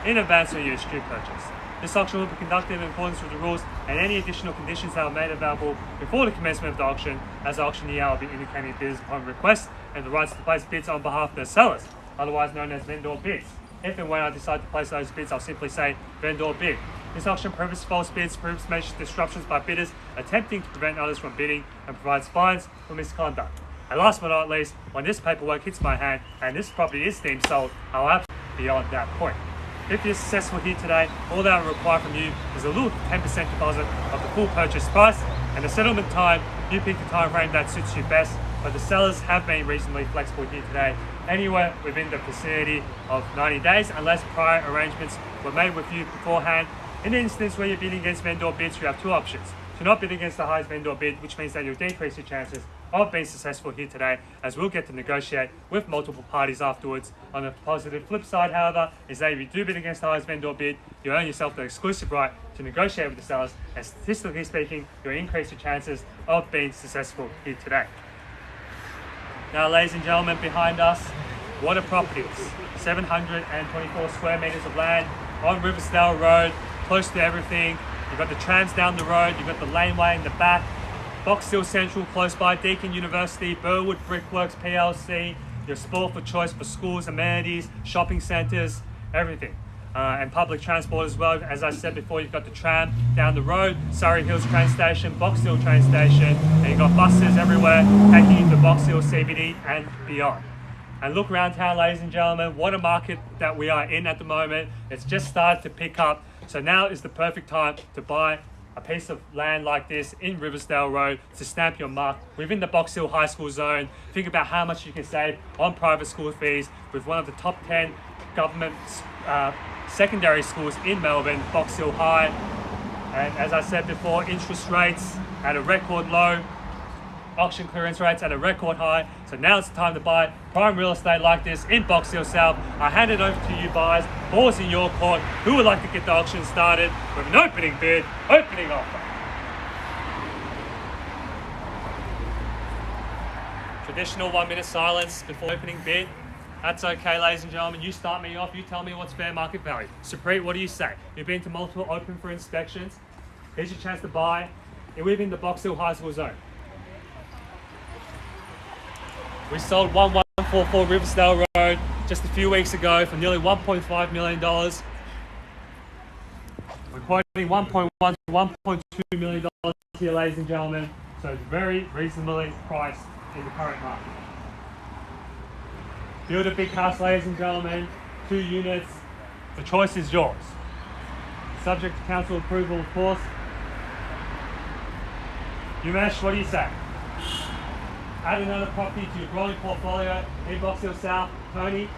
in advance of your street purchase. This auction will be conducted in accordance with the rules, and any additional conditions that are made available before the commencement of the auction, as the auctioneer will be indicating bids upon request and the rights to place bids on behalf of the sellers, otherwise known as vendor bids. If and when I decide to place those bids, I'll simply say vendor bid. This auction prohibits false bids, prohibits major disruptions by bidders attempting to prevent others from bidding, and provides fines for misconduct. And last but not least, when this paperwork hits my hand and this property is deemed sold, I'll have beyond that point. If you're successful here today, all that will require from you is a little 10% deposit of the full purchase price, and the settlement time, you pick the time frame that suits you best, but the sellers have been reasonably flexible here today, anywhere within the vicinity of 90 days, unless prior arrangements were made with you beforehand. In the instance where you're bidding against vendor bids, you have two options. To not bid against the highest vendor bid, which means that you'll decrease your chances of being successful here today, as we'll get to negotiate with multiple parties afterwards. On the positive flip side, however, is that if you do bid against the highest vendor bid, you earn yourself the exclusive right to negotiate with the sellers, and statistically speaking, you'll increase your chances of being successful here today. Now, ladies and gentlemen, behind us, Wattle Properties, 724 square meters of land on Riversdale Road, close to everything. You've got the trams down the road, you've got the laneway in the back, Box Hill Central close by, Deakin University, Burwood Brickworks PLC, your sport for choice for schools, amenities, shopping centres, everything. And public transport as well. As I said before, you've got the tram down the road, Surrey Hills train station, Box Hill train station, and you've got buses everywhere taking you to Box Hill CBD and beyond. And look around town, ladies and gentlemen, what a market that we are in at the moment. It's just started to pick up. So now is the perfect time to buy a piece of land like this in Riversdale Road to stamp your mark within the Box Hill High School zone. Think about how much you can save on private school fees with one of the top 10 government secondary schools in Melbourne, Box Hill High. And as I said before, interest rates at a record low, auction clearance rates at a record high. So now it's time to buy prime real estate like this in Box Hill South. I hand it over to you buyers. Ball's in your court. Who would like to get the auction started with an opening bid, opening offer? Traditional 1 minute silence before opening bid. That's okay, ladies and gentlemen. You start me off. You tell me what's fair market value. Supreet, what do you say? You've been to multiple open for inspections. Here's your chance to buy within the Box Hill High School zone. We sold 1144 Riversdale Road just a few weeks ago for nearly $1.5 million. We're quoting $1.1 to $1.2 million here, ladies and gentlemen. So it's very reasonably priced in the current market. Build a big house, ladies and gentlemen, 2 units. The choice is yours. Subject to council approval, of course. Umesh, what do you say? Add another property to your growing portfolio in Box Hill South. Tony,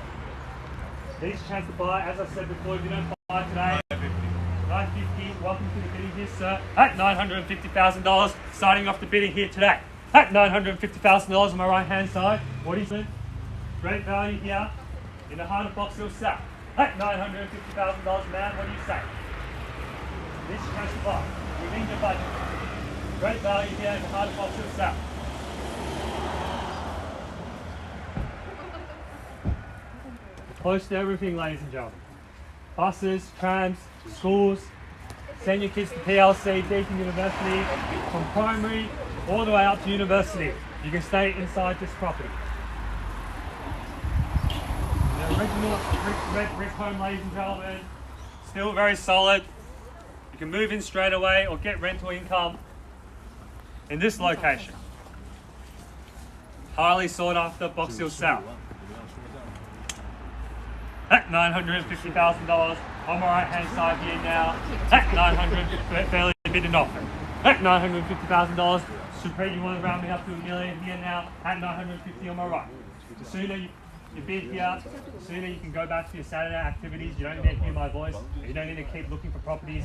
here's your chance to buy. As I said before, if you don't buy today, $950. Welcome to the bidding here, sir. At $950,000, starting off the bidding here today. At $950,000 on my right hand side. What do you think? Great value here in the heart of Box Hill South. At $950,000, man, what do you say? This is your chance to buy within your budget. Great value here in the heart of Box Hill South. Close to everything, ladies and gentlemen. Buses, trams, schools. Send your kids to PLC, Deakin University, from primary all the way up to university. You can stay inside this property. The original red brick home, ladies and gentlemen, still very solid. You can move in straight away or get rental income in this location. Highly sought after Box Hill South. At $950,000 on my right hand side here now. At $900,000, fairly bidden offer. At $950,000, Supreet, you want to round me up to $1 million here now. At $950,000 on my right. The sooner you bid here, the sooner you can go back to your Saturday activities. You don't need to hear my voice. You don't need to keep looking for properties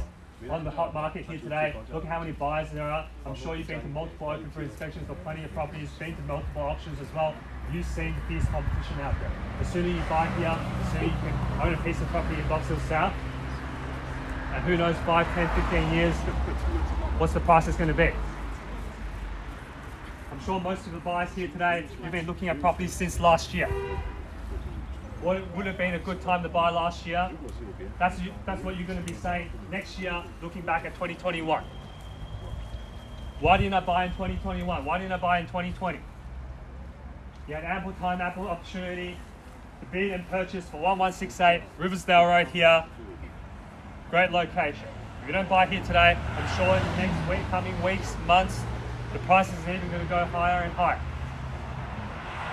on the hot market here today. Look at how many buyers there are. I'm sure you've been to multiple open for inspections for plenty of properties, been to multiple auctions as well. You've seen the fierce competition out there. The sooner you buy here, the sooner you can own a piece of property in Box Hill South. And who knows, 5, 10, 15 years, what's the price is going to be. I'm sure most of the buyers here today, you've been looking at properties since last year. would have been a good time to buy last year? That's what you're going to be saying next year, looking back at 2021. Why didn't I buy in 2021? Why didn't I buy in 2020? You had ample time, ample opportunity to bid and purchase for 1168 Riversdale Road here. Great location. If you don't buy here today, I'm sure in the next week, coming weeks, months, the price is even going to go higher and higher.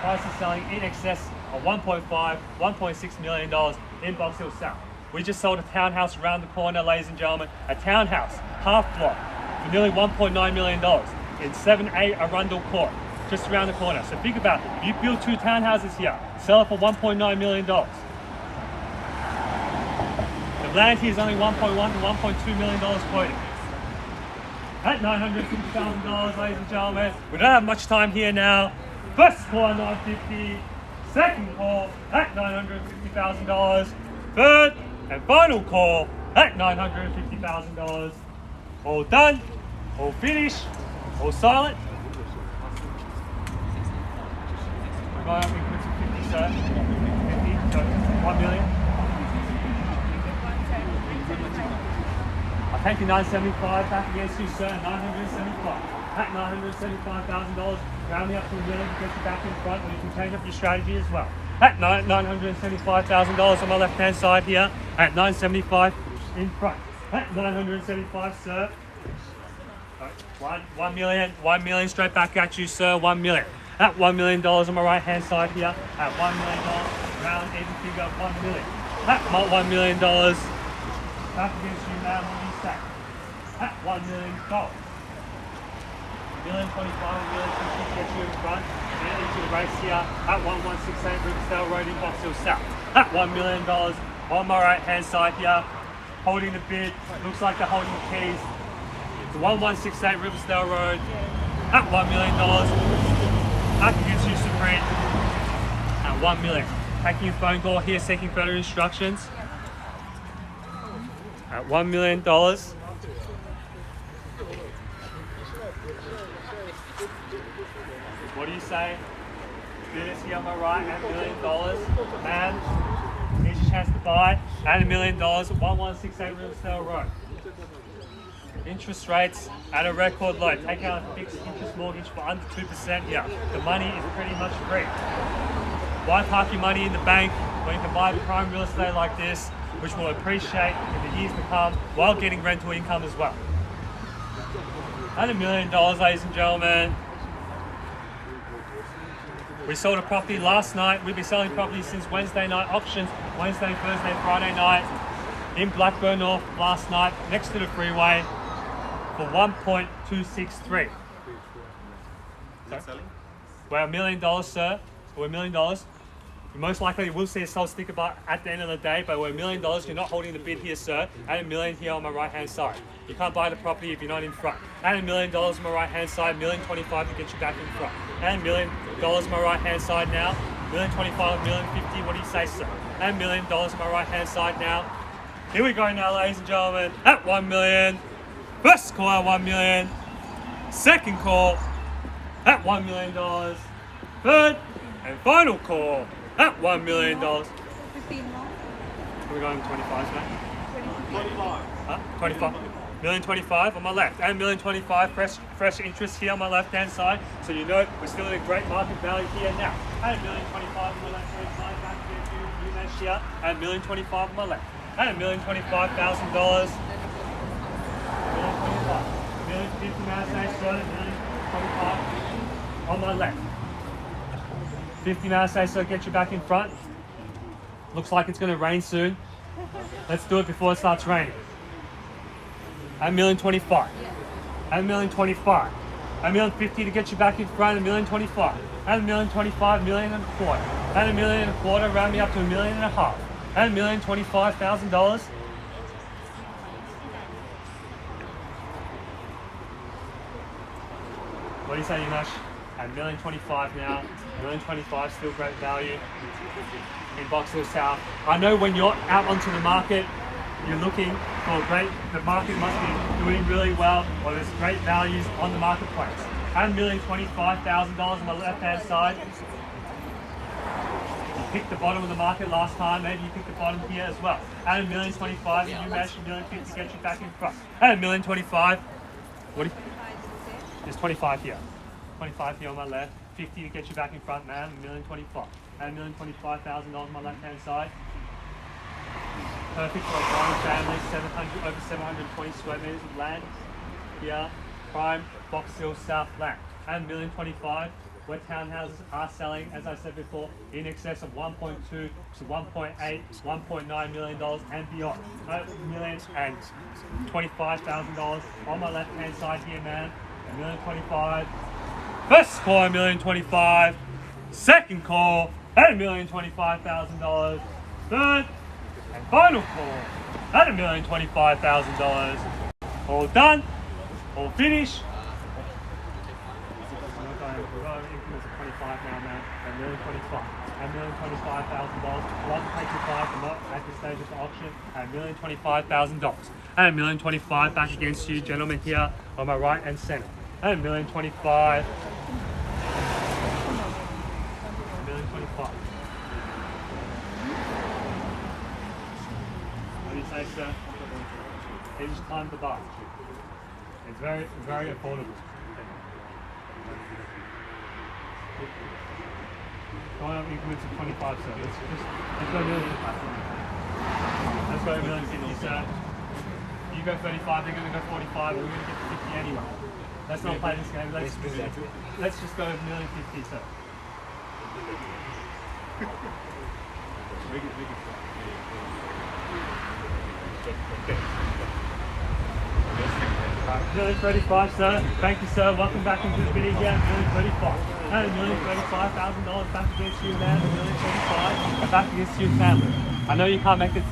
Price is selling in excess of $1.5, $1.6 million in Box Hill South. We just sold a townhouse around the corner, ladies and gentlemen. A townhouse, half block, for nearly $1.9 million in 7A Arundel Court, just around the corner. So think about it. If you build 2 townhouses here, sell it for $1.9 million. The land here is only $1.1 to $1.2 million quoted. At $950,000, ladies and gentlemen. We don't have much time here now. First call at $950,000. Second call at $950,000. Third and final call at $950,000. All done, all finished, all silent. We're going up in 50, sir. 50, so 1 million. I'll take you 975 back against you, sir. 975. At $975,000, round me up to $1 million to get you back in front, or you can change up your strategy as well. At $975,000 on my left-hand side here, at $975 in front. At $975, sir. Right, 1 million straight back at you, sir. 1 million. At $1 million on my right-hand side here, at $1 million, round even figure 1 million. At $1 million, back against you, man. What do you say? At $1 million. $1,025,000 to get you in front, and into the race here at 1168 Riversdale Road in Box Hill South. At $1 million on my right hand side here, holding the bid, looks like they're holding the keys. The 1168 Riversdale Road at $1 million. Back against you, Supreme, at $1 million. Taking a phone call here, seeking further instructions at $1 million. What do you say? Bidders here on my right at $1 million. And here's your chance to buy at $1 million at 1168 Riversdale Road. Interest rates at a record low. Take out a fixed interest mortgage for under 2% here. The money is pretty much free. Why park your money in the bank when you can buy prime real estate like this, which will appreciate in the years to come while getting rental income as well? At $1 million, ladies and gentlemen. We sold a property last night. We've been selling properties since Wednesday night auctions, Wednesday, Thursday, Friday night in Blackburn North last night, next to the freeway, for 1.263. We're $1 million, sir. We're $1 million. You most likely will see a sold sticker bar at the end of the day, but we're $1 million. You're not holding the bid here, sir. At $1 million here on my right hand side. You can't buy the property if you're not in front. At $1 million on my right hand side, $1,025,000 to get you back in front. At $1 million on my right hand side now, $1,025,000, $1,050,000. What do you say, sir? At $1 million on my right hand side now. Here we go now, ladies and gentlemen. At $1 million. First call at $1 million. Second call at $1 million. Third and final call at $1 million. 15 more. We're going 25s now. 25. Huh? 25. $1,025,000 on my left, and $1,025,000 fresh interest here on my left hand side. So you know we're still in a great market value here now. And $1,025,000 on my left hand side, back to you next year. And $1,025,000 on my left. And $1,025,000. $1,050,000 on my left. 50 Maasai, so get you back in front. Looks like it's going to rain soon. Let's do it before it starts raining. At $1,025,000. At $1,025,000. At $1,050,000 to get you back in front. At $1,025,000. At $1,025,000, $1,025,000. At $1,025,000, round me up to $1.5 million. At $1,025,000. What do you say, Yumesh? At $1,025,000 now. $1,025,000, still great value in Box Hill South. I know when you're out onto the market, you're looking for the market must be doing really well, or there's great values on the marketplace. At $1,025,000 on my left hand side. picked the bottom of the market last time. Maybe you picked the bottom here as well. At $1,025,000, you match $1,050,000 to get you back in front. At $1,025,000, what do you? There's 25 here. 25 here on my left. 50 to get you back in front, man. $1,025,000. At $1,025,000 on my left-hand side. Perfect for a growing family. Over 720 square meters of land. Here, prime Box Hill South land. At $1,025,000. Where townhouses are selling, as I said before, in excess of 1.2 to 1.8, $1.9 million and beyond. $1,025,000 on my left-hand side here, man. $1,025,000. First call, $1,025,000. Second call at $1,025,000. Third and final call at $1,025,000. All done. All finished. Increments of 25 now, man. $1,025,000. $1,025,000. Love to take your price, but not at this stage of the auction. At $1,025,000. And $1,025,000 back against you, gentlemen, here on my right and center. And $1,025,000. $1,025,000. What do you say, sir? It is time to buy. It's very, very affordable. Going up increments of 25, sir. Let's go Let's go $1,050,000, sir. You go 35, they're going to go 45, we're going to get to 50 anyway. Let's not play this game. Let's just go $1,050,000, sir. $1,035,000, sir. Thank you, sir. Welcome back into the video again. $1,035,000. $1,035,000 back against you, man. $1,035,000 back against your family. I know you can't make this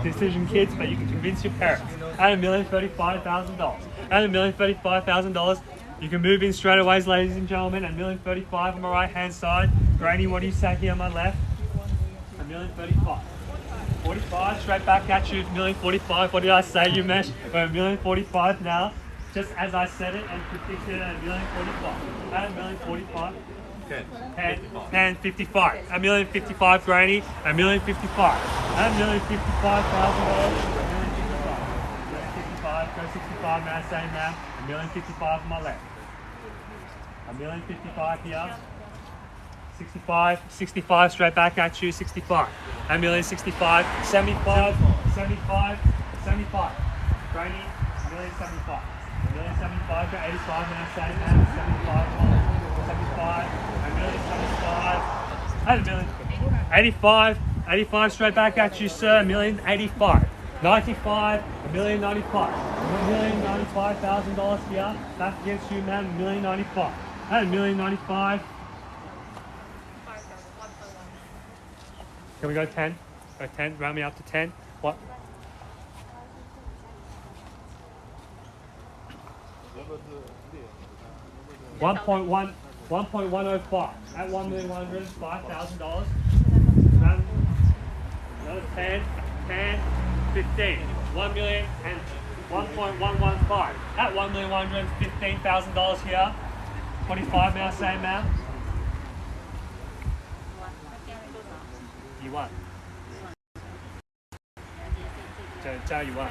decision, kids, but you can convince your parents. And $1,035,000. And $1,035,000. You can move in straight away, ladies and gentlemen. And $1,035,000 on my right hand side. Granny, what do you say here on my left? $1,035,000. 45 straight back at you. $1,045,000. What did I say, you mesh? We're $1,045,000 now. Just as I said it and predicted it at $1,045,000. At $1,045,000. 10, 55. $1,055,000, Granny. $1,055,000. At $1,055,000. $1,055,000. Go 65 now, same now. $1,055,000 on my left. $1,055,000 here. 65 straight back at you. 65. $1,065,000. 75. 75. 75. Granny. $1,075,000. $1,075,000. Go 85 now, same now. 75. 75. $1,075,000. 85 straight back at you, sir. $1,085,000. 95. $1,095,000. $1,095,000 here. Back against you, man. $1,095,000. And $1,095,000. Can we go 10? Go 10. Round me up to 10. What? $1.105 at $1,105,000. Another 10, 15. 1 million and 1.115 at $1,115,000 here. 25 now, same amount. You won. Tell you won.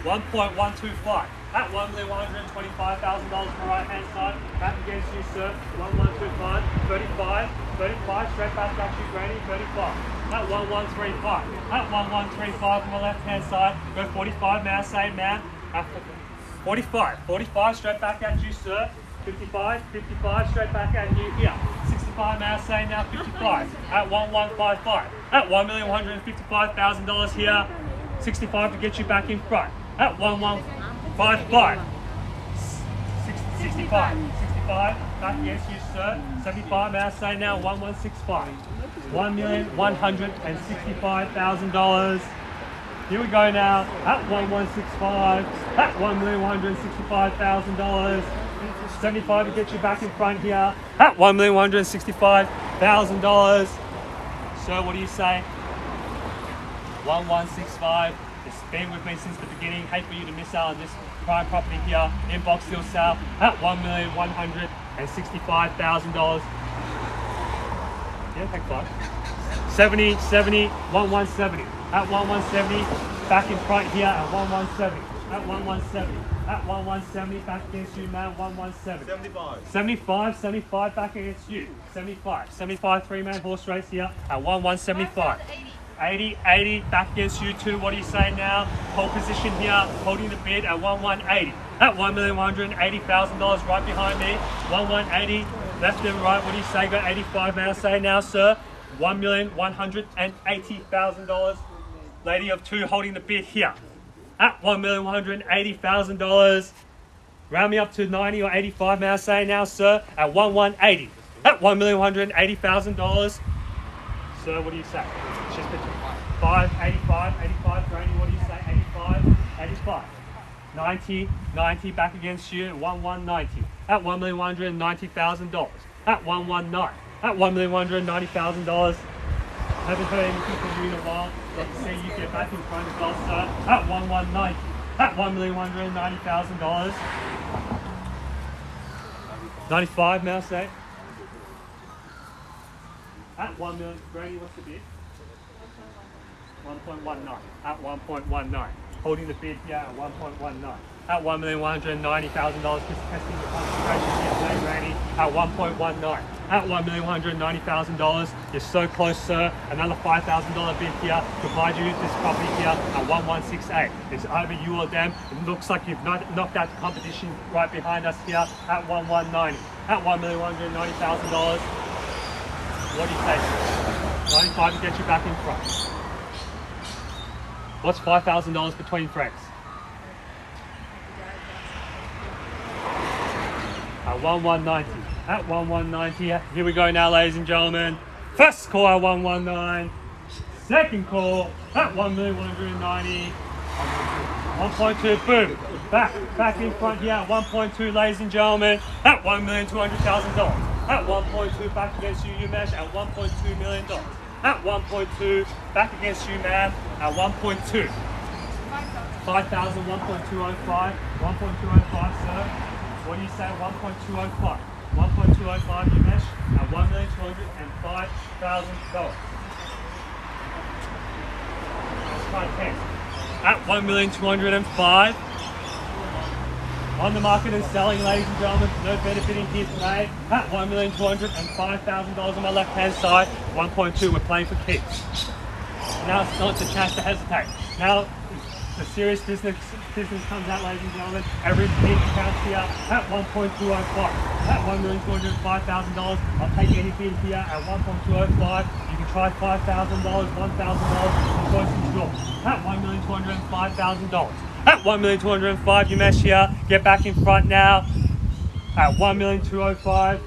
1.125 at $1,125,000 on the right hand side. Back against you, sir. 1125, 35, 35, straight back at you, Granny, 35. At 1135. At 1135 on the left hand side. Go 45 now, same man. 45, straight back at you, sir. 55, straight back at you here. 65 now, same now, 55. At 1155. At $1,155,000 here. 65 to get you back in front. At 1155. 65, back against you, sir. 75 now, say now, 1165. $1,165,000. Here we go now, at 1165, at $1,165,000. 75 to get you back in front here, at $1,165,000. Sir, what do you say? 1165. It's been with me since the beginning. Hate for you to miss out on this prime property here in Box Hill South at $1,165,000. Yeah, take 5. 70, 70, 1170. At 1170, back in front here at 1170. At 1170. At 1170, back against you, man. 1170. 75. 75, 75, back against you. 75, 75, three-man horse race here at 1175. 80, 80, back against you two. What do you say now? Pole position here, holding the bid at 1180. At $1,180,000 right behind me. 1180, left and right. What do you say? Got 85 now. Say now, sir. $1,180,000. Lady of two holding the bid here. At $1,180,000. Round me up to 90 or 85, may I say now, sir? At 1180. At $1,180,000. Sir, what do you say? She's between 5, 85, 85, Granny, what do you say? 85, 85. 90, 90, back against you at 1190. At $1,190,000. At 119. At $1,190,000. Haven't heard anything from you in a while. Love to see you get back in front as well, sir. At 1190. At $1,190,000. 95, may I say? At 1 million, Brady, what's the bid? 1.19. At 1.19. Holding the bid here at 1.19. At $1,190,000. Just testing the concentration here today, Brady. At 1.19. At $1,190,000. You're so close, sir. Another $5,000 bid here to buy you this property here at 1168. It's either you or them. It looks like you've knocked out the competition right behind us here at 1190. At $1,190,000. What do you say, sir? 95 to get you back in front. What's $5,000 between friends? At 1190. At 1190. Here we go now, ladies and gentlemen. First call at 119. Second call at 1,190. 1.2, boom. Back in front here at 1.2, ladies and gentlemen. At $1,200,000. At 1.2, back against you, Umesh, at $1.2 million. At 1.2, back against you, ma'am, at 1.2. 5,000, 1.205, 1.205, sir. What do you say, 1.205? 1.205, Umesh, at $1,205,000. Let's try 10. At $1,205,000. On the market and selling, ladies and gentlemen, no benefiting here today. At $1,205,000 on my left hand side. 1.2, we're playing for keeps. Now it's not the chance to hesitate. Now the serious business comes out, ladies and gentlemen. Every penny counts here at 1.205. At $1,205,000. I'll take any bid here at 1.205. You can try $5,000, $1,000. The choice is yours. At $1,205,000. At $1,205,000, you mesh here. Get back in front now. At $1,205,000.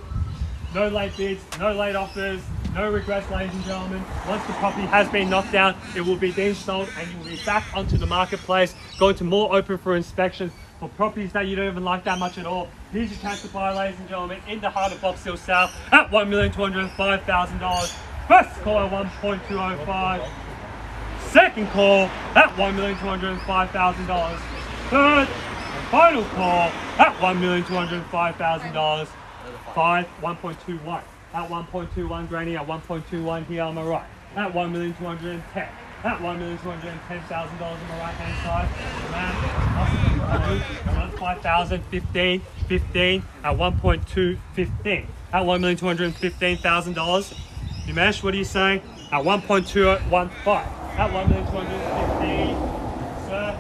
No late bids, no late offers, no regrets, ladies and gentlemen. Once the property has been knocked down, it will be deemed sold and you will be back onto the marketplace, going to more open for inspection for properties that you don't even like that much at all. Here's your chance to buy, ladies and gentlemen, in the heart of Box Hill South at $1,205,000. First call at 1.205. Second call at $1,205,000. Third and final call at $1,205,000. 1.21. At 1.21, Granny, at 1.21 here on my right. At $1,210,000. At $1,210,000 on my right hand side. Another 5,000, 15 at 1.215. At $1,215,000. Umesh, what do you say? At 1.215. At $1,215,000. Sir,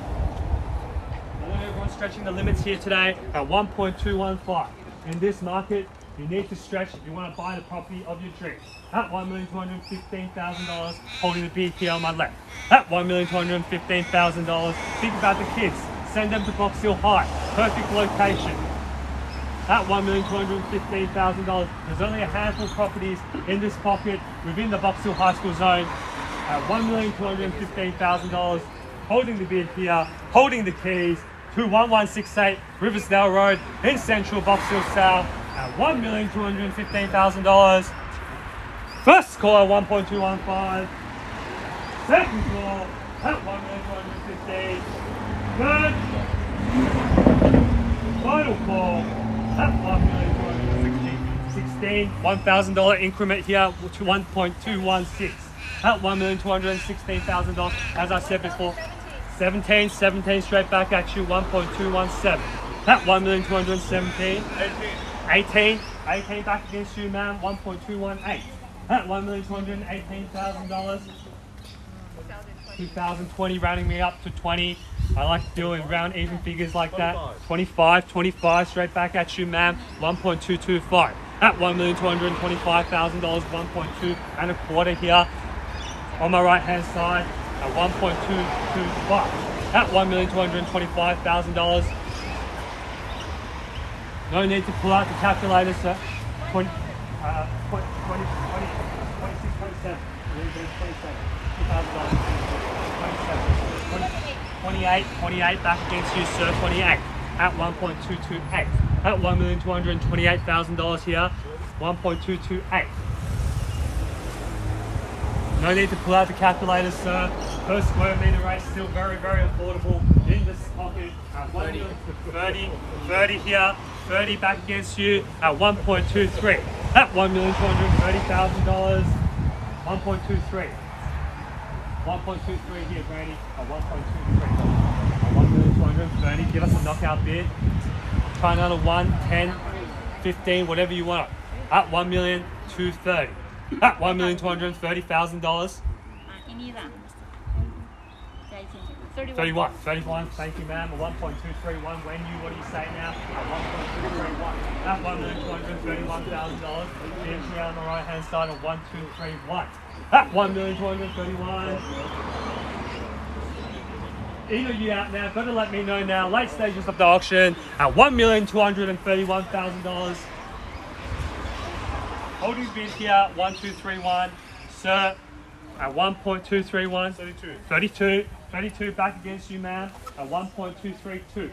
I know everyone's stretching the limits here today. At 1.215. In this market, you need to stretch if you want to buy the property of your dreams. At $1,215,000, holding the bid here on my left. At $1,215,000, think about the kids. Send them to Box Hill High. Perfect location. At $1,215,000, there's only a handful of properties in this pocket within the Box Hill High School zone. At $1,215,000, holding the bid here, holding the keys to 1168 Riversdale Road in central Box Hill South. At $1,215,000. First call at 1.215. Second call at $1,215,000. Third, final call at $1,216,000. $1,000 increment here to 1.216. at $1,216,000. As I said before, 17 straight back at you, 1.217. At 1,217. 18 back against you, ma'am, 1.218. At $1,218,000. 2020, rounding me up to 20. I like doing round even figures like that. 25 straight back at you, ma'am, 1.225. At $1,225,000, 1.2 and a quarter here on my right hand side at 1.225. At $1,225,000. No need to pull out the calculator, sir. 26, 27. 28 back against you, sir. 28 at 1.228. At $1,228,000 here, 1.228. No need to pull out the calculator, sir. Per square meter rate, still very, very affordable in this pocket. At 30 here, 30 back against you at 1.23. At $1,230,000, 1.23. 1.23 here, Brady, at 1.23. At 1,230,000, give us a knockout bid. Try another 1, 10, 15, whatever you want. At 1,230,000. At $1,230,000. 31, thank you, ma'am. 1.231. When you, what do you say now? At 1.231. At $1,231,000. Here on the right hand side of 1,231. At 1,231,000. Either you out now, better let me know now. Late stages of the auction at $1,231,000. Holding bid here, 1231. Sir, at 1.231. 32 back against you, ma'am, at 1.232.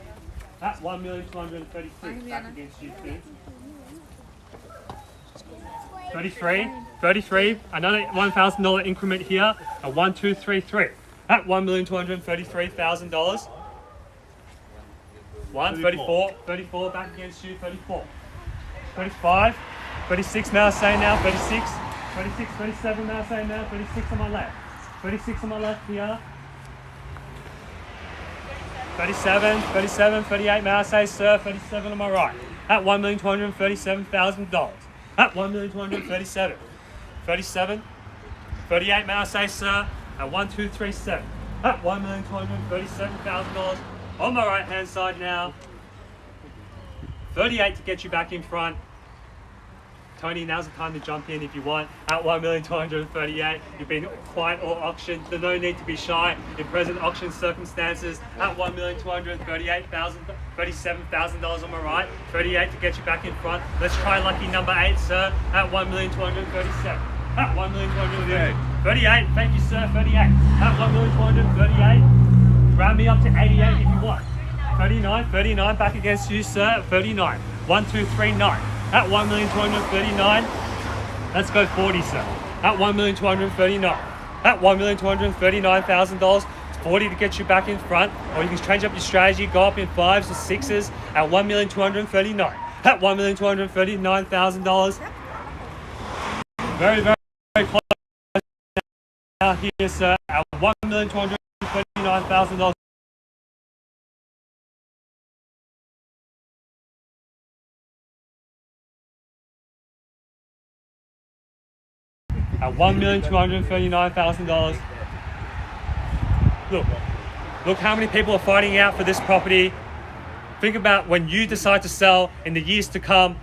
At 1,233 back against you, too. 33, another $1,000 increment here at 1233. At $1,233,000. 34 back against you, 34. 35, 36 now say now, 36, 37 now say now, 36 on my left. 36 on my left here. 37, 38 may I say, sir, 37 on my right. At $1,237,000. At $1,237,000. 37, 38 may I say, sir, at 1237. At $1,237,000. On my right hand side now. 38 to get you back in front. Tony, now's the time to jump in if you want. At $1,238,000, you've been quiet all auction. There's no need to be shy in present auction circumstances. At $1,238,000, $37,000 on my right. 38 to get you back in front. Let's try lucky number 8, sir. At $1,237,000. At $1,238,000. Thank you, sir. 38. At $1,238,000. Round me up to 88 if you want. 39 back against you, sir. 39. 1239. At $1,239,000. Let's go 40, sir. At $1,239,000. At $1,239,000. It's 40 to get you back in front, or you can change up your strategy, go up in 5s or 6s at $1,239,000. At $1,239,000. Very, very close now here, sir. At $1,239,000. At $1,239,000. Look how many people are fighting out for this property. Think about when you decide to sell in the years to come,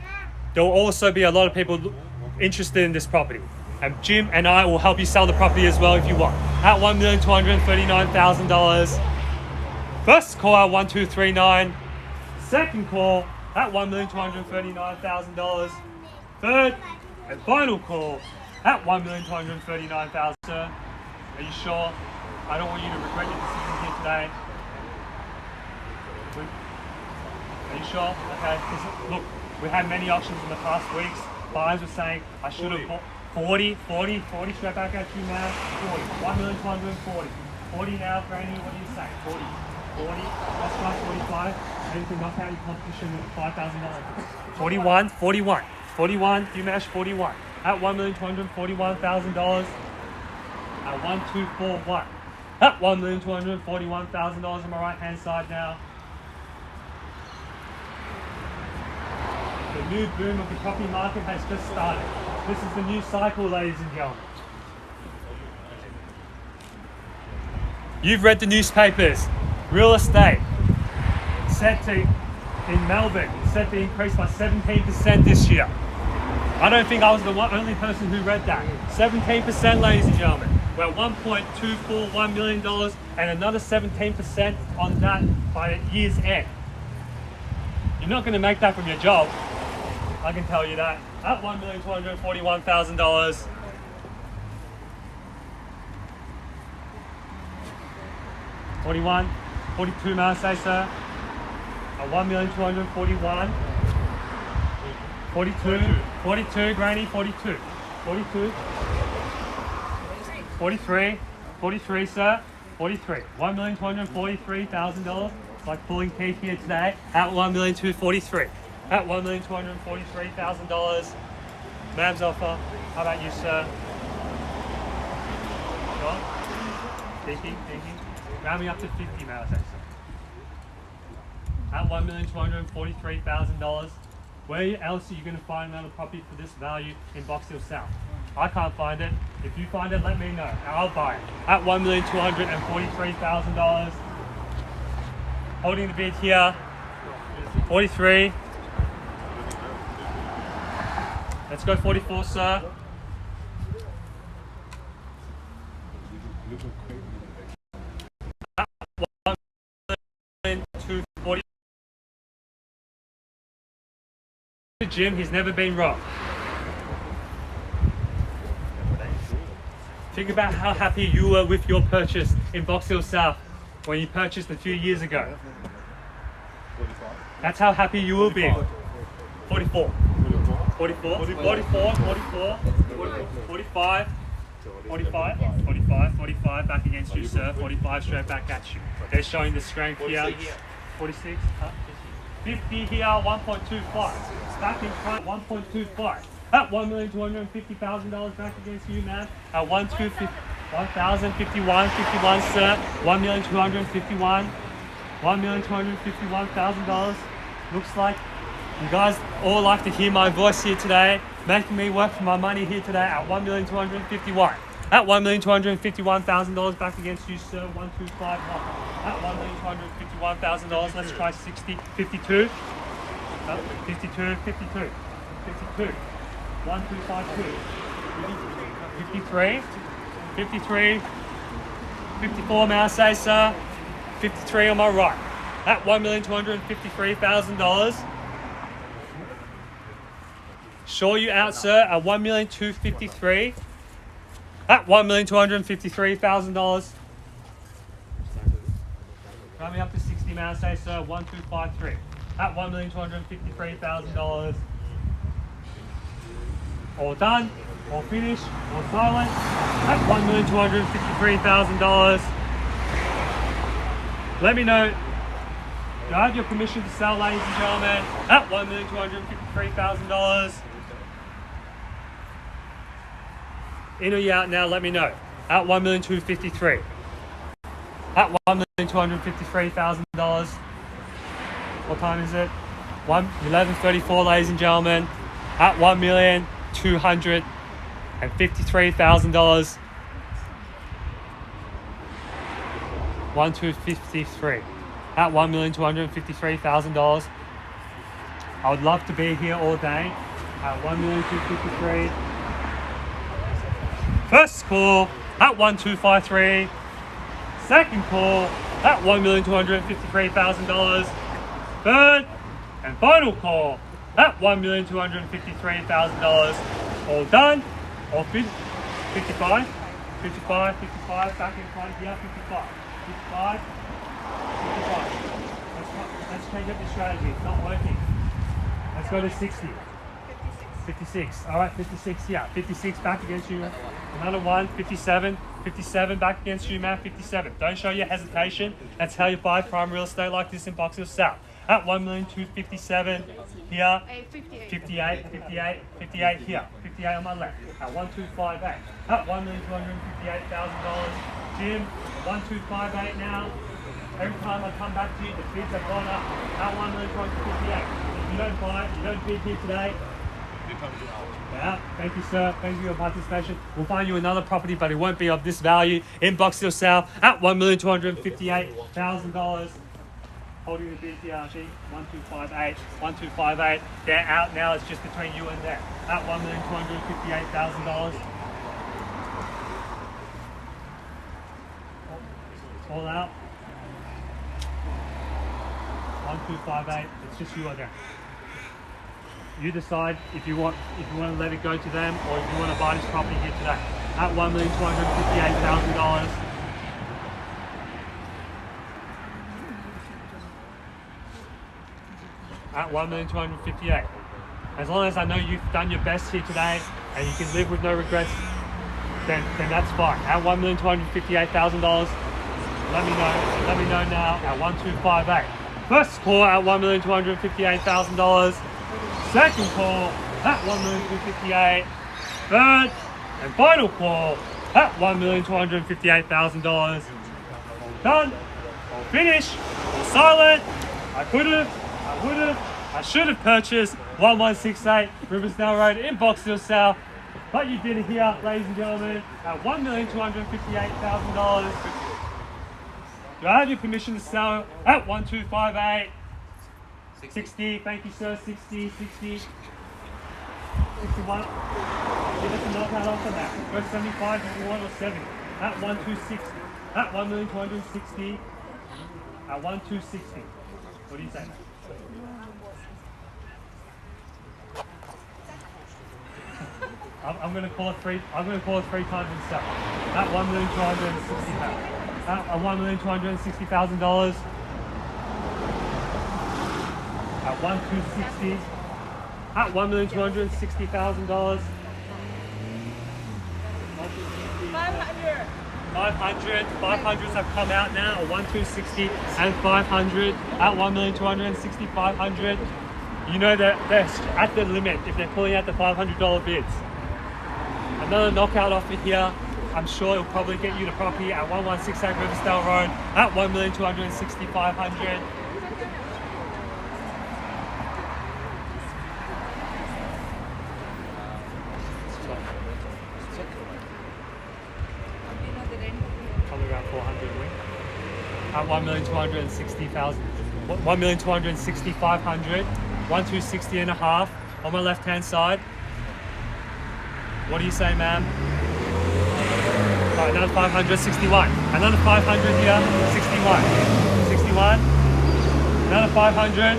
there will also be a lot of people interested in this property. And Jim and I will help you sell the property as well if you want. At $1,239,000. First call at 1239. Second call at $1,239,000. Third and final call at $1,239,000, sir. Are you sure? I don't want you to regret your decision here today. Are you sure? Okay. Look, we had many auctions in the past weeks. Buyers were saying I should have bought 40 straight back at you, man. 40. 1,240. 40 now, Brandy. What do you say? 40. 40. Let's try 45. And you can knock out your competition with $5,000. 41. You match 41. At $1,241,000. At at 1241. At $1,241,000 on my right hand side now. The new boom of the property market has just started. This is the new cycle, ladies and gentlemen. You've read the newspapers. Real estate set to, in Melbourne, set to increase by 17% this year. I don't think I was the only person who read that. 17%, ladies and gentlemen. We're at $1.241 million and another 17% on that by year's end. You're not going to make that from your job. I can tell you that. At $1,241,000. $41, $42, may I say, sir? At $1,241,000. 42, Granny, 42, 43, sir, 43, $1,243,000. It's like pulling teeth here today. At $1,243,000. At $1,243,000. Ma'am's offer. How about you, sir? John? Thinking. Round me up to 50, may I say, sir? At $1,243,000. Where else are you going to find another property for this value in Box Hill South? I can't find it. If you find it, let me know. I'll buy it. At $1,243,000. Holding the bid here. 43. Let's go 44, sir. At $1,240,000. Jim, he's never been wrong. Think about how happy you were with your purchase in Box Hill South when you purchased a few years ago. That's how happy you will be. 44. 45, 45, back against you, sir. 45 straight back at you. They're showing the strength here. 46, 50 here, 1.25. Back in front, 1.25. At $1,250,000 back against you, man. At 1,051, sir. $1,251,000. Looks like you guys all like to hear my voice here today, making me work for my money here today at $1,251,000. At $1,251,000 back against you, sir. 1,251. At $1,251,000. Let's try 60, 52. 52. 1,252. 53. 54, may I say, sir? 53 on my right. At $1,253,000. Show you out, sir, at $1,253,000. At $1,253,000. Round me up to 60, may I say, sir? 1,253. At $1,253,000. All done, all finished, all silent. At $1,253,000. Let me know. Do I have your permission to sell, ladies and gentlemen? At $1,253,000. In or you out now, let me know. At $1,253,000. At $1,253,000. What time is it? 11:34, ladies and gentlemen. At $1,253,000. 1,253. At $1,253,000. I would love to be here all day. At $1,253,000. First call at 1,253. Second call at $1,253,000. Third and final call at $1,253,000. All done. All finished. 55. Back in front here. 55. Let's change up the strategy. It's not working. Let's go to 60. 56. All right, 56 here. 56 back against you. Another one. 57 back against you, man. 57. Don't show your hesitation. That's how you buy prime real estate like this in Box Hill South. at 1,257,000 here. 58. 58 here, 58 on my left, at 1258, at $1,258,000. Jim, 1258 now. Every time I come back to you, the bids have gone up at 1,258,000. If you don't buy it, you don't bid here today. Yeah, thank you, sir. Thank you for your participation. We'll find you another property, but it won't be of this value in Boxhill South at $1,258,000. Holding the bid here, 1258. They're out now. It's just between you and them at $1,258,000. All out. 1258. It's just you or them. You decide if you want to let it go to them or if you want to buy this property here today at $1,258,000. At $1,258,000. As long as I know you've done your best here today and you can live with no regrets, then that's fine. At $1,258,000, let me know now at 1258. First call at $1,258,000. Second call at $1,258,000. Third and final call at $1,258,000. Done. Or finish. Or silent. I could have. I would have. I should have purchased 1168 Riversdale Road in Boxhill South. But you did it here, ladies and gentlemen, at $1,258,000. Do I have your permission to sell at 1258? 60, thank you sir, 60, 61. Give us a knockout offer that. Go 75, 51 or 70. At 1260. At 1,260. At 1260. What do you say, mate? I'm going to call it three times and sell. At $1,260,000. At $1,260,000. At 1,260. At $1,260,000. 500. 500s have come out now. 1,260 and 500. At 1,260, 500. You know that they're at the limit if they're pulling out the $500 bids. Another knockout offer here. I'm sure it'll probably get you the property at 1168 Riversdale Road at 1,260, 500. Probably around 400 wing. At 1,260,000. 1,260, 500. 1,260 and a half on my left hand side. What do you say, ma'am? Alright, another 500, 61. Another 500 here, 61. 61. Another 500.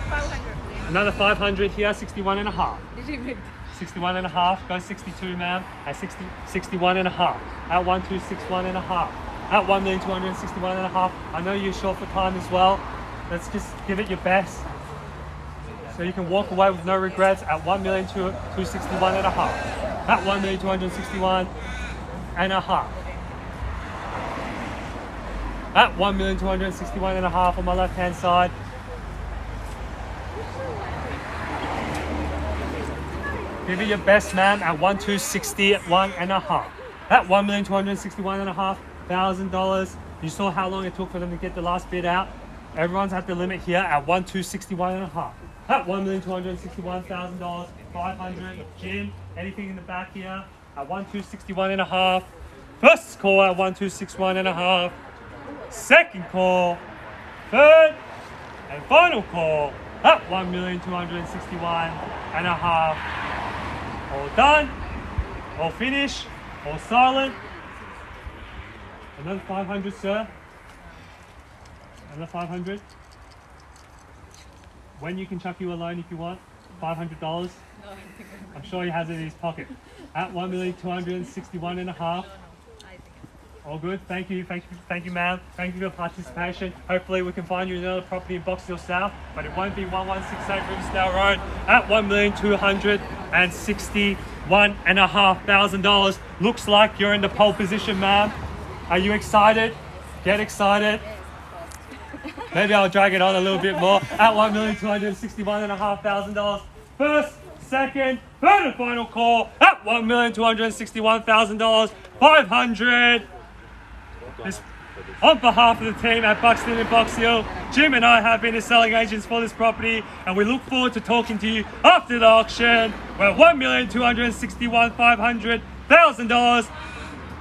500. Another 500 here, 61 and a half. 61 and a half, go 62, ma'am. At 61 and a half. At 1,261 and a half. At 1,261 and a half. I know you're short for time as well. Let's just give it your best. So you can walk away with no regrets at 1,261 and a half. At 1,261 and a half. At 1,261 and a half on my left hand side. Give it your best, ma'am, at 1,261 and a half. At $1,261 and a half $1,000. You saw how long it took for them to get the last bid out. Everyone's at the limit here at 1,261 and a half. At $1,261,000, 500. Jim, anything in the back here at 1,261 and a half. First call at 1,261 and a half. Second call, third and final call at 1,261 and a half. All done, all finished, all silent. Another 500, sir. Another 500. When you can chuck you a loan if you want, $500. I'm sure he has it in his pocket. At 1,261 and a half. All good. Thank you, ma'am. Thank you for your participation. Hopefully we can find you another property in Boxhill South, but it won't be 1168 Riversdale Road at $1,261,500. Looks like you're in the pole position, ma'am. Are you excited? Get excited. Maybe I'll drag it on a little bit more at $1,261,500. First, second, third and final call at $1,261,000. 500. This, on behalf of the team at Buxton and Box Hill, Jim and I have been the selling agents for this property, and we look forward to talking to you after the auction. We're at $1,261,500,000.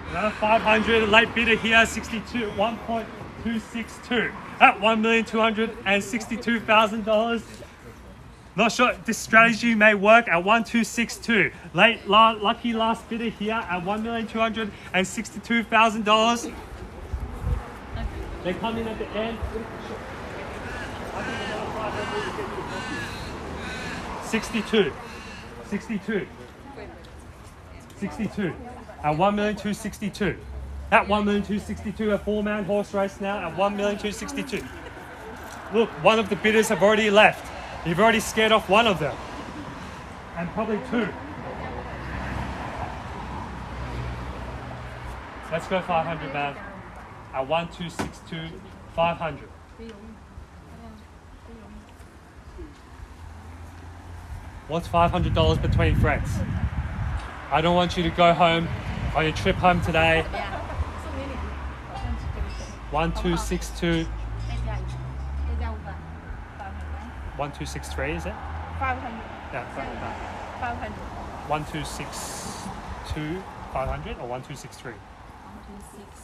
Another 500, late bidder here, 62, 1.262 at $1,262,000. Not sure this strategy may work at 1,262. Lucky last bidder here at $1,262,000. They come in at the end. 62. 62. 62. At 1,262,000. At 1,262,000, a 4-man horse race now at 1,262,000. Look, one of the bidders have already left. You've already scared off one of them. And probably two. Let's go 500, man. At 1,262,000, 500. What's $500 between friends? I don't want you to go home on your trip home today. 1,262. 1,263, is it? 500. Yeah, 500. 1,262, 500 or 1,263?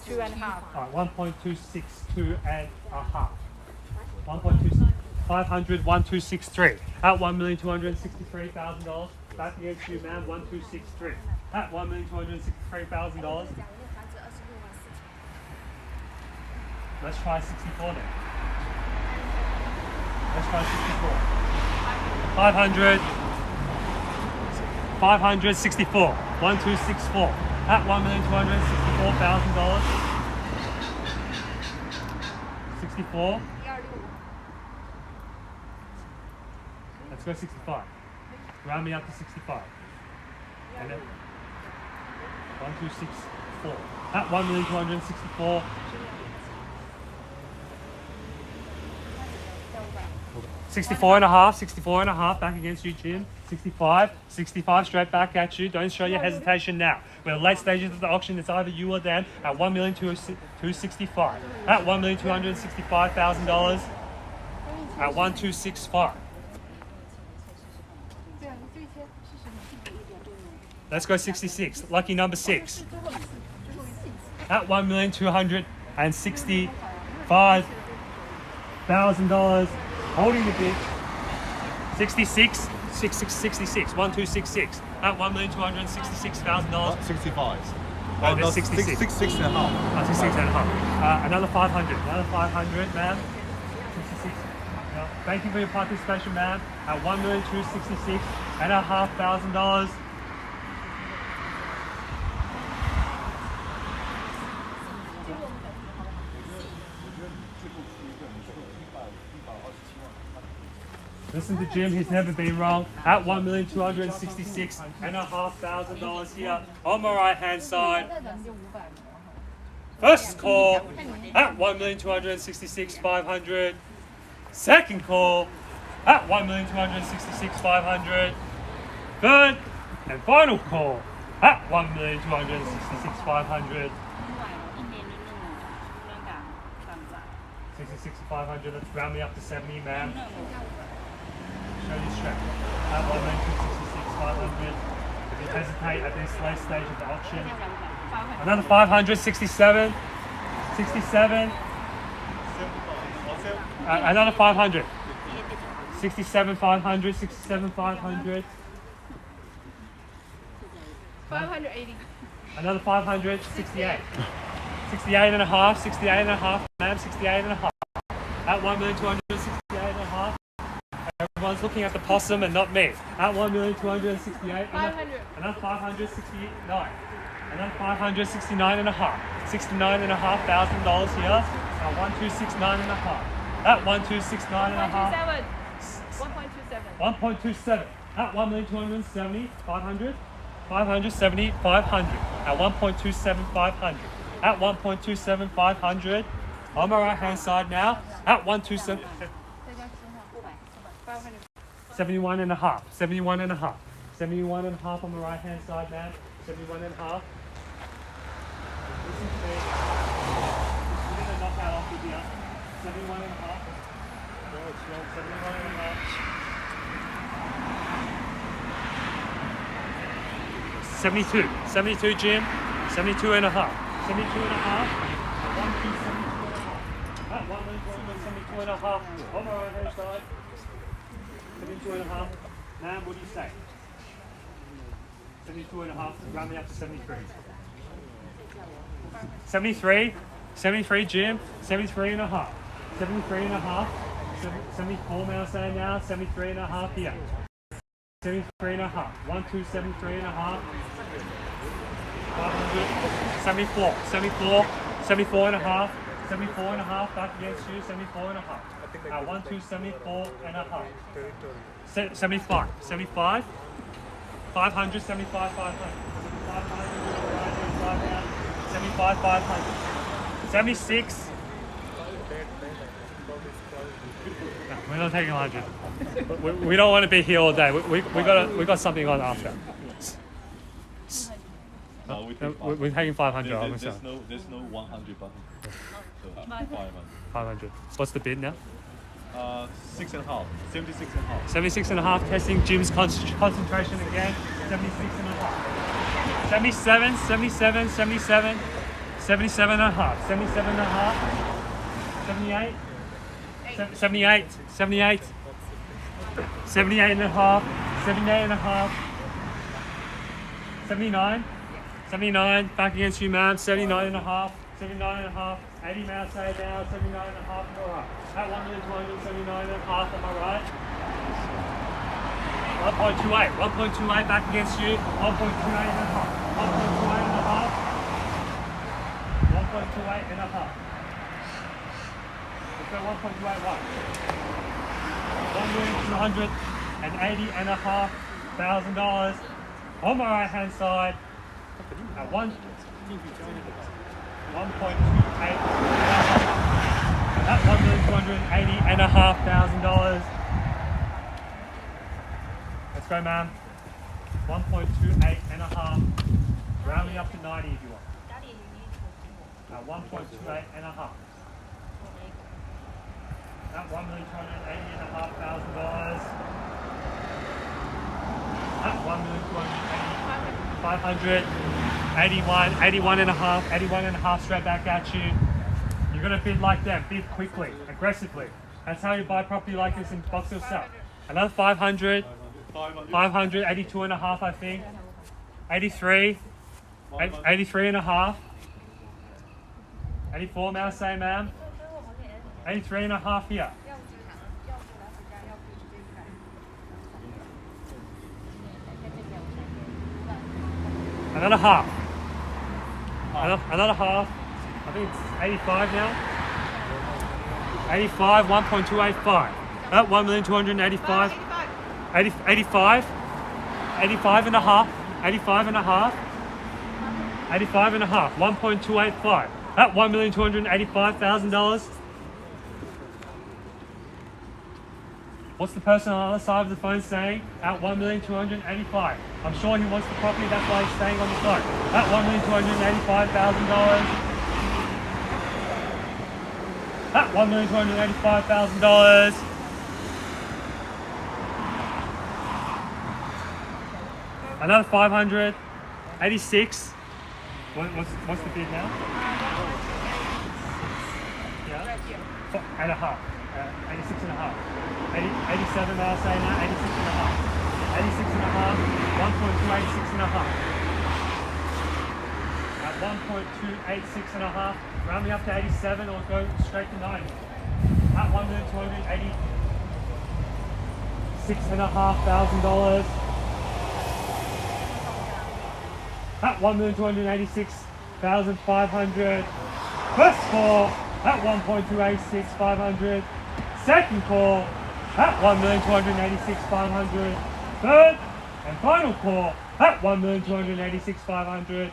2.5. Alright, 1.262 and a half. 1.2, 500, 1,263 at $1,263,000. Back against you, man. 1,263 at $1,263,000. Let's try 64 then. Let's try 64. 500, 564, 1,264 at $1,264,000. 64. Let's go 65. Round me up to 65. And then 1,264 at $1,264,000. 64 and a half, 64 and a half, back against you, Jim. 65, 65 straight back at you. Don't show your hesitation now. We're at late stages of the auction. It's either you or them at $1,265,000. At $1,265,000. At 1,265. Let's go 66. Lucky number 6. At $1,265,000. Holding the bid. 66. 66. 1,266. At $1,266,000. 65. Oh, there's 66. 66 and a half. 66 and a half. Another 500. Another 500, ma'am. 66. Yeah. Thank you for your participation, ma'am. At $1,266,500. Listen to Jim, he's never been wrong. At $1,266,500 here on my right hand side. First call at $1,266,500. Second call at $1,266,500. Third and final call at $1,266,500. 66,500. Let's round me up to 70, ma'am. Show your strength. At $1,266,500. If you hesitate at this late stage of the auction, another 500. 67. 67. Another 500. 67,500. 67,500. 580. Another 500. 68. 68 and a half. 68 and a half, ma'am. 68 and a half. At $1,268,500. Everyone's looking at the possum and not me. At $1,268,000. 500. Another 569. Another 569 and a half. $69,500 here. At $1,269 and a half. At $1,269 and a half. 1.27. 1.27. At $1,270,500. 570,500. At 1.27,500. At 1.27,500. On my right hand side now. At 127. 500. 71 and a half. 71 and a half. 71 and a half on the right hand side now. 71 and a half. Listen to me. We're going to knock that off with you. 71 and a half. No, it's wrong. 71 and a half. 72. 72, Jim. 72 and a half. 72 and a half. 172 and a half. On my right hand side. 72 and a half. Ma'am, what do you say? 72 and a half. Round me up to 73. 73. 73, Jim. 73 and a half. 73 and a half. 74, may I say now? 73 and a half here. 73 and a half. 1273 and a half. 500. 74. 74. 74 and a half. 74 and a half. Back against you. 74 and a half. 1274 and a half. 75. 75. 500. 75. 500. 75. 500. 76. No, we're not taking 100. We don't want to be here all day. We got something on after. No, We're taking 500. There's no 100 button. So 500. 500. What's the bid now? 6.5. 76.5. 76 and a half. Testing Jim's concentration again. 76 and a half. 77, 77, 77, 77 and a half. 77 and a half. 78. 78, 78, 78 and a half, 78 and a half, 79, 79, back against you, ma'am, 79 and a half, 79 and a half, 80 may I say now, 79 and a half, all right. At 1,279 and a half, am I right? 1.28, 1.28 back against you, 1.28 and a half, 1.28 and a half, 1.28 and a half. So 1.281. 1,280 and a half $1,000 on my right hand side at 1.28 at 1,280 and a half $1,000. Let's go, ma'am. 1.28 and a half. Round me up to 90 if you want. At 1.28 and a half. At $1,280 and a half $1,000. At 1,280, 500, 81, 81 and a half, 81 and a half straight back at you. You're gonna bid like them, bid quickly, aggressively. That's how you buy property like this in Box Hill South. Another 500, 500, 82 and a half I think. 83, 83 and a half. 84 may I say, ma'am? 83 and a half here. Another half. Another half. I think it's 85 now. 85, 1.285. At 1,285. 85. 85 and a half. 85 and a half. 85 and a half. 1.285. At $1,285,000. What's the person on the other side of the phone saying? At $1,285,000. I'm sure he wants the property, that's why he's staying on the phone. At $1,285,000. At $1,285,000. Another 500. 86. What's the bid now? Yeah. And a half. 86 and a half. 87 may I say now, 86 and a half. 86 and a half, 1.286 and a half. At 1.286 and a half, round me up to 87 or go straight to 90. At $1,286 and a half $1,000. At $1,286,500. First call at 1.286 500. Second call at 1,286,500. Third and final call at 1,286,500.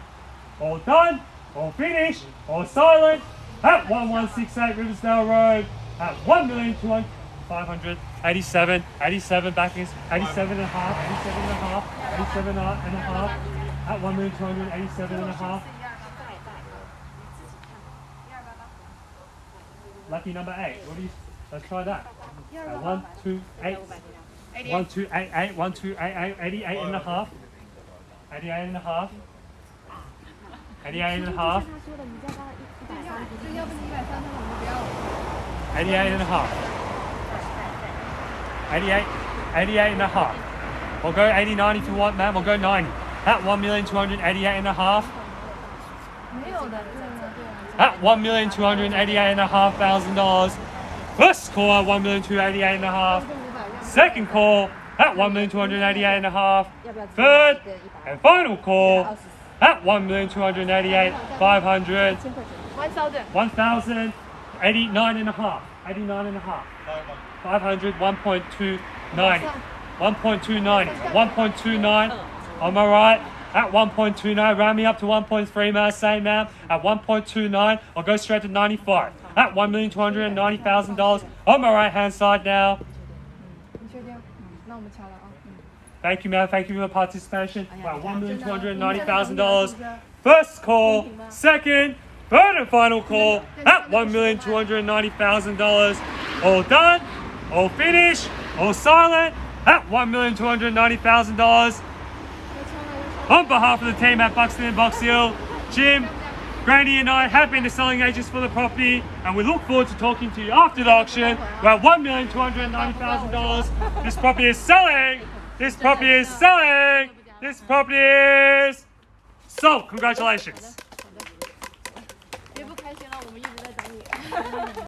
All done, all finished, all silent, at 1168 Riversdale Road at 1,200,587, 87 backings, 87 and a half, 87 and a half, 87 and a half, at 1,287 and a half. Lucky number 8. What do you? Let's try that. 1, 2, 8. 1, 2, 8, 8. 1, 2, 8, 8. 88 and a half. 88 and a half. 88 and a half. 88 and a half. 88 and a half. We'll go 89 if you want, ma'am. We'll go 90. At 1,288 and a half. At $1,288,500. First call at 1,288 and a half. Second call at 1,288 and a half. Third and final call at 1,288,500. 1,000. 89 and a half. 89 and a half. 500. 1.290. 1.290. 1.29. Am I right? At 1.29, round me up to 1.3, ma'am. Same, ma'am. At 1.29, I'll go straight to 95. At $1,290,000 on my right hand side now. Thank you, ma'am. Thank you for your participation. Wow, $1,290,000. First call, second, third and final call at $1,290,000. All done, all finished, all silent at $1,290,000. On behalf of the team at Buxton and Box Hill, Jim, Granny and I have been the selling agents for the property, and we look forward to talking to you after the auction. We're at $1,290,000. This property is selling. This property is selling. This property is sold. Congratulations.